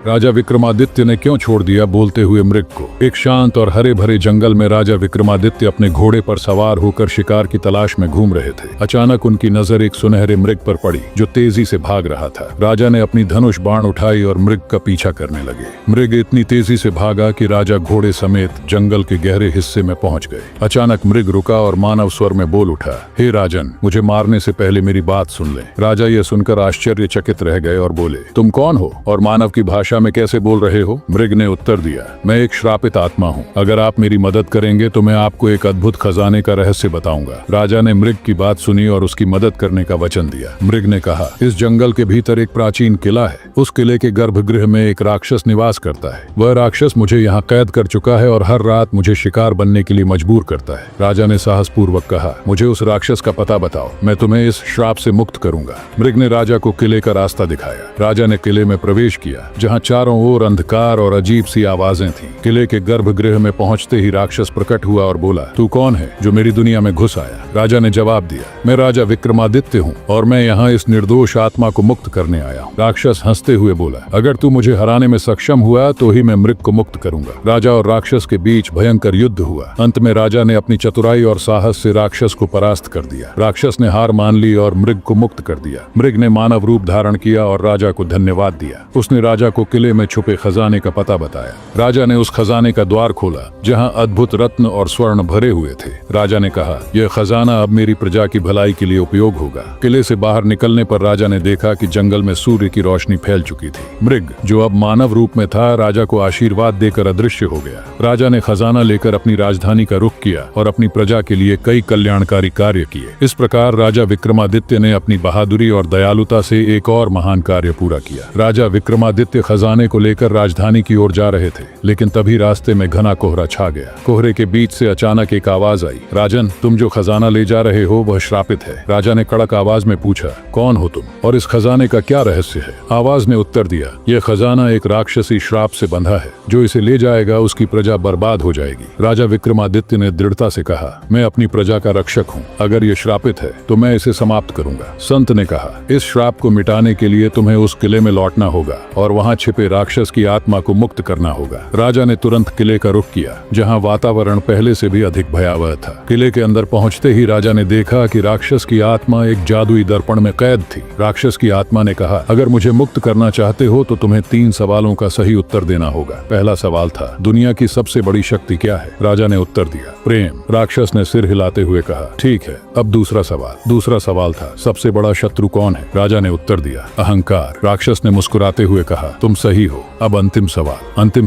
राजा विक्रमादित्य ने क्यों छोड़ दिया बोलते हुए मृग को। एक शांत और हरे भरे जंगल में राजा विक्रमादित्य अपने घोड़े पर सवार होकर शिकार की तलाश में घूम रहे थे। अचानक उनकी नजर एक सुनहरे मृग पर पड़ी जो तेजी से भाग रहा था। राजा ने अपनी धनुष बाण उठाई और मृग का पीछा करने लगे। मृग इतनी तेजी से भागा कि राजा घोड़े समेत जंगल के गहरे हिस्से में पहुंच गए। अचानक मृग रुका और मानव स्वर में बोल उठा, हे राजन, मुझे मारने से पहले मेरी बात सुन ले। राजा यह सुनकर आश्चर्यचकित रह गए और बोले, तुम कौन हो और मानव की भाषा में कैसे बोल रहे हो? मृग ने उत्तर दिया, मैं एक श्रापित आत्मा हूँ। अगर आप मेरी मदद करेंगे तो मैं आपको एक अद्भुत खजाने का रहस्य बताऊंगा। राजा ने मृग की बात सुनी और उसकी मदद करने का वचन दिया। मृग ने कहा, इस जंगल के भीतर एक प्राचीन किला है। उस किले के गर्भगृह में एक राक्षस निवास करता है। वह राक्षस मुझे यहाँ कैद कर चुका है और हर रात मुझे शिकार बनने के लिए मजबूर करता है। राजा ने साहसपूर्वक कहा, मुझे उस राक्षस का पता बताओ, मैं तुम्हें इस श्राप से मुक्त करूंगा। मृग ने राजा को किले का रास्ता दिखाया। राजा ने किले में प्रवेश किया जहाँ चारों ओर अंधकार और अजीब सी आवाजें थीं। किले के गर्भगृह में पहुंचते ही राक्षस प्रकट हुआ और बोला, तू कौन है जो मेरी दुनिया में घुस आया? राजा ने जवाब दिया, मैं राजा विक्रमादित्य हूँ और मैं यहाँ इस निर्दोष आत्मा को मुक्त करने आया हूँ। राक्षस हंसते हुए बोला, अगर तू मुझे हराने में सक्षम हुआ तो ही मैं मृग को मुक्त करूंगा। राजा और राक्षस के बीच भयंकर युद्ध हुआ। अंत में राजा ने अपनी चतुराई और साहस से राक्षस को परास्त कर दिया। राक्षस ने हार मान ली और मृग को मुक्त कर दिया। मृग ने मानव रूप धारण किया और राजा को धन्यवाद दिया। उसने राजा को किले में छुपे खजाने का पता बताया। राजा ने उस खजाने का द्वार खोला जहां अद्भुत रत्न और स्वर्ण भरे हुए थे। राजा ने कहा, यह खजाना अब मेरी प्रजा की भलाई के लिए उपयोग होगा। किले से बाहर निकलने पर राजा ने देखा कि जंगल में सूर्य की रोशनी फैल चुकी थी। मृग, जो अब मानव रूप में था, राजा को आशीर्वाद देकर अदृश्य हो गया। राजा ने खजाना लेकर अपनी राजधानी का रुख किया और अपनी प्रजा के लिए कई कल्याणकारी कार्य किए। इस प्रकार राजा विक्रमादित्य ने अपनी बहादुरी और दयालुता से एक और महान कार्य पूरा किया। राजा विक्रमादित्य खजाने को लेकर राजधानी की ओर जा रहे थे, लेकिन तभी रास्ते में घना कोहरा छा गया। कोहरे के बीच से अचानक एक आवाज आई, राजन, तुम जो खजाना ले जा रहे हो वह श्रापित है। राजा ने कड़क आवाज में पूछा, कौन हो तुम और इस खजाने का क्या रहस्य है? आवाज ने उत्तर दिया, यह खजाना एक राक्षसी श्राप से बंधा है। जो इसे ले जाएगा उसकी प्रजा बर्बाद हो जाएगी। राजा विक्रमादित्य ने दृढ़ता से कहा, मैं अपनी प्रजा का रक्षक हूँ। अगर ये श्रापित है तो मैं इसे समाप्त करूंगा। संत ने कहा, इस श्राप को मिटाने के लिए तुम्हें उस किले में लौटना होगा और वहाँ छिपे राक्षस की आत्मा को मुक्त करना होगा। राजा ने तुरंत किले का रुख किया जहाँ वातावरण पहले से भी अधिक भयावह था। किले के अंदर पहुँचते ही राजा ने देखा कि राक्षस की आत्मा एक जादुई दर्पण में कैद थी। राक्षस की आत्मा ने कहा, अगर मुझे मुक्त करना चाहते हो तो तुम्हें 3 सवालों का सही उत्तर देना होगा। पहला सवाल था, दुनिया की सबसे बड़ी शक्ति क्या है? राजा ने उत्तर दिया, प्रेम। राक्षस ने सिर हिलाते हुए कहा, ठीक है। अब दूसरा सवाल था, सबसे बड़ा शत्रु कौन है? राजा ने उत्तर दिया, अहंकार। राक्षस ने मुस्कुराते हुए कहा, तुम सही हो। अब अंतिम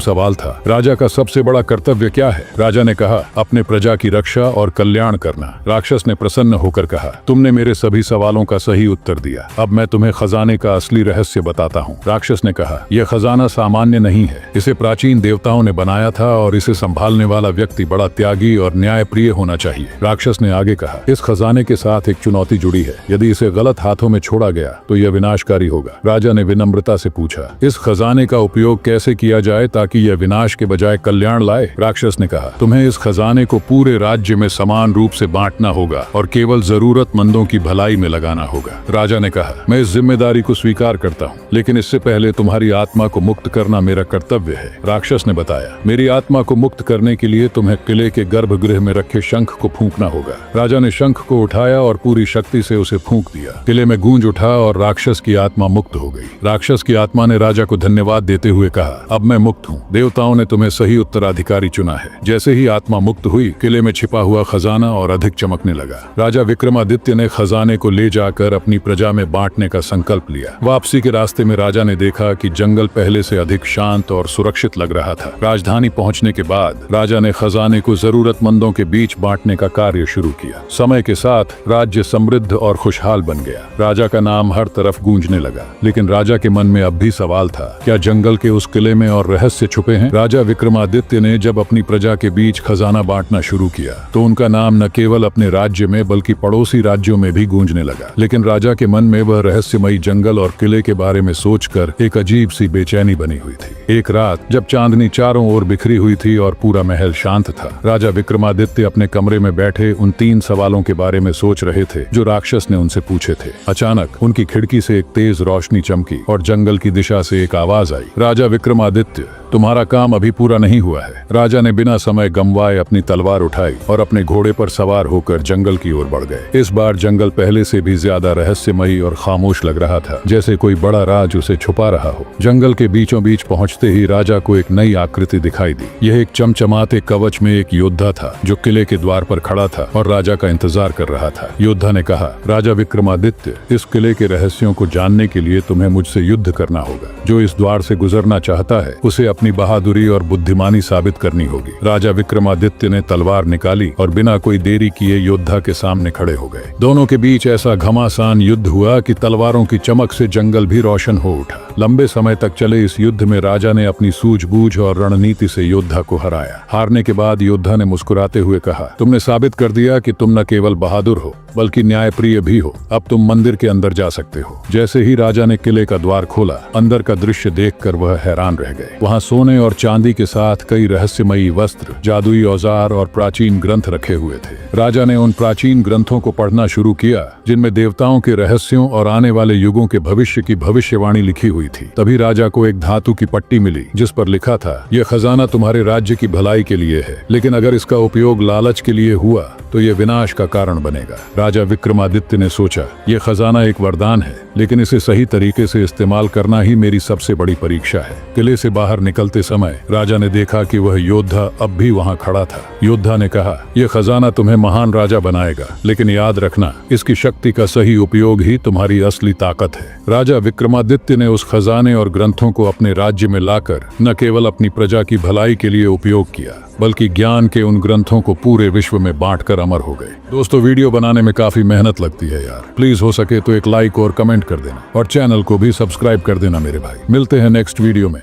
सवाल था, राजा का सबसे बड़ा कर्तव्य क्या है? राजा ने कहा, अपने प्रजा की रक्षा और कल्याण करना। राक्षस ने प्रसन्न होकर कहा, तुमने मेरे सभी सवालों का सही उत्तर दिया। अब मैं तुम्हें खजाने का असली रहस्य बताता हूँ। राक्षस ने कहा, यह खजाना सामान्य नहीं है। इसे प्राचीन देवताओं ने बनाया था और इसे संभालने वाला व्यक्ति बड़ा त्यागी और न्यायप्रिय होना चाहिए। राक्षस ने आगे कहा, इस खजाने के साथ एक चुनौती जुड़ी है। यदि इसे गलत हाथों में छोड़ा गया तो यह विनाशकारी होगा। राजा ने विनम्रता से पूछा, इस खजाने का उपयोग कैसे किया जाए ताकि यह विनाश के बजाय कल्याण लाए? राक्षस ने कहा, तुम्हें इस खजाने को पूरे राज्य में समान रूप से बांटना होगा और केवल जरूरतमंदों की भलाई में लगाना होगा। राजा ने कहा, मैं इस जिम्मेदारी को स्वीकार करता हूँ, लेकिन इससे पहले तुम्हारी आत्मा को मुक्त करना मेरा कर्तव्य है। राक्षस ने बताया, मेरी आत्मा को मुक्त करने के लिए तुम्हें किले के गर्भगृह में रखे शंख को फूंकना होगा। राजा ने शंख को उठाया और पूरी शक्ति से उसे फूंक दिया। किले में गूंज उठा और राक्षस की आत्मा मुक्त हो गई। राक्षस की आत्मा ने राजा को धन्यवाद देते हुए कहा, अब मैं मुक्त हूँ। देवताओं ने तुम्हें सही उत्तराधिकारी चुना है। जैसे ही आत्मा मुक्त हुई, किले में छिपा हुआ खजाना और अधिक चमकने लगा। राजा विक्रमादित्य ने खजाने को ले जाकर अपनी प्रजा में बांटने का संकल्प लिया। वापसी के रास्ते में राजा ने देखा कि जंगल पहले से अधिक शांत और सुरक्षित लग रहा था। राजधानी पहुंचने के बाद राजा ने खजाने को जरूरतमंदों के बीच बांटने का कार्य शुरू किया। समय के साथ राज्य समृद्ध और खुशहाल बन गया। राजा का नाम हर तरफ गूंजने लगा, लेकिन राजा के मन में अब भी सवाल था, क्या जंगल के उस किले में और रहस्य छुपे हैं? राजा विक्रमादित्य ने जब अपनी प्रजा के बीच खजाना बांटना शुरू किया तो उनका नाम न केवल अपने राज्य में बल्कि पड़ोसी राज्यों में भी गूंजने लगा। लेकिन राजा के मन में वह रहस्यमयी जंगल और किले के बारे में सोचकर एक अजीब सी बेचैनी बनी हुई थी। एक रात जब चांदनी चारों ओर बिखरी हुई थी और पूरा महल शांत था, राजा विक्रमादित्य अपने कमरे में बैठे उन 3 सवालों के बारे में सोच रहे थे जो राक्षस ने उनसे पूछे थे। अचानक उनकी खिड़की से एक तेज रोशनी चमकी और जंगल की दिशा से एक आवाज आई, राजा विक्रमादित्य, तुम्हारा काम अभी पूरा नहीं हुआ है। राजा ने बिना समय गंवाए अपनी तलवार उठाई और अपने घोड़े पर सवार होकर जंगल की ओर बढ़ गए। इस बार जंगल पहले से भी ज्यादा रहस्यमयी और खामोश लग रहा था, जैसे कोई बड़ा राज उसे छुपा रहा हो। जंगल के बीचों बीच पहुंचते ही राजा को एक नई आकृति दिखाई दी। यह एक चमचमाते कवच में एक योद्धा था जो किले के द्वार पर खड़ा था और राजा का इंतजार कर रहा था। योद्धा ने कहा, राजा विक्रमादित्य, इस किले के रहस्यों को जानने के लिए तुम्हें मुझसे युद्ध करना होगा। जो इस द्वार से गुजरना चाहता है उसे अपनी बहादुरी और बुद्धिमानी साबित करनी होगी। राजा विक्रमादित्य ने तलवार निकाली और बिना कोई देरी किए योद्धा के सामने खड़े हो गए। दोनों के बीच ऐसा घमासान युद्ध हुआ कि तलवारों की चमक से जंगल भी रोशन हो उठा। लंबे समय तक चले इस युद्ध में राजा ने अपनी सूझबूझ और रणनीति से योद्धा को हराया। हारने के बाद योद्धा ने मुस्कुराते हुए कहा, तुमने साबित कर दिया कि तुम न केवल बहादुर हो बल्कि न्यायप्रिय भी हो। अब तुम मंदिर के अंदर जा सकते हो। जैसे ही राजा ने किले का द्वार खोला, अंदर का दृश्य देखकर वह हैरान रह गए। वहाँ सोने और चांदी के साथ कई रहस्यमयी वस्त्र, जादुई औजार और प्राचीन ग्रंथ रखे हुए थे। राजा ने उन प्राचीन ग्रंथों को पढ़ना शुरू किया जिनमें देवताओं के रहस्यों और आने वाले युगों के भविष्य की भविष्यवाणी लिखी हुई थी। तभी राजा को एक धातु की पट्टी मिली जिस पर लिखा था, यह खजाना तुम्हारे राज्य की भलाई के लिए है, लेकिन अगर इसका उपयोग लालच के लिए हुआ तो यह विनाश का कारण बनेगा। राजा विक्रमादित्य ने सोचा, यह खजाना एक वरदान है, लेकिन इसे सही तरीके से इस्तेमाल करना ही मेरी सबसे बड़ी परीक्षा है। किले से बाहर निकलते समय राजा ने देखा कि वह योद्धा अब भी वहां खड़ा था। योद्धा ने कहा, यह खजाना तुम्हें महान राजा बनाएगा, लेकिन याद रखना, इसकी शक्ति का सही उपयोग ही तुम्हारी असली ताकत है। राजा विक्रमादित्य ने उस खजाने और ग्रंथों को अपने राज्य में लाकर न केवल अपनी प्रजा की भलाई के लिए उपयोग किया, बल्कि ज्ञान के उन ग्रंथों को पूरे विश्व में बांटकर अमर हो गए। दोस्तों, वीडियो बनाने में काफी मेहनत लगती है यार। प्लीज हो सके तो एक लाइक और कमेंट कर देना और चैनल को भी सब्सक्राइब कर देना मेरे भाई। मिलते हैं नेक्स्ट वीडियो में।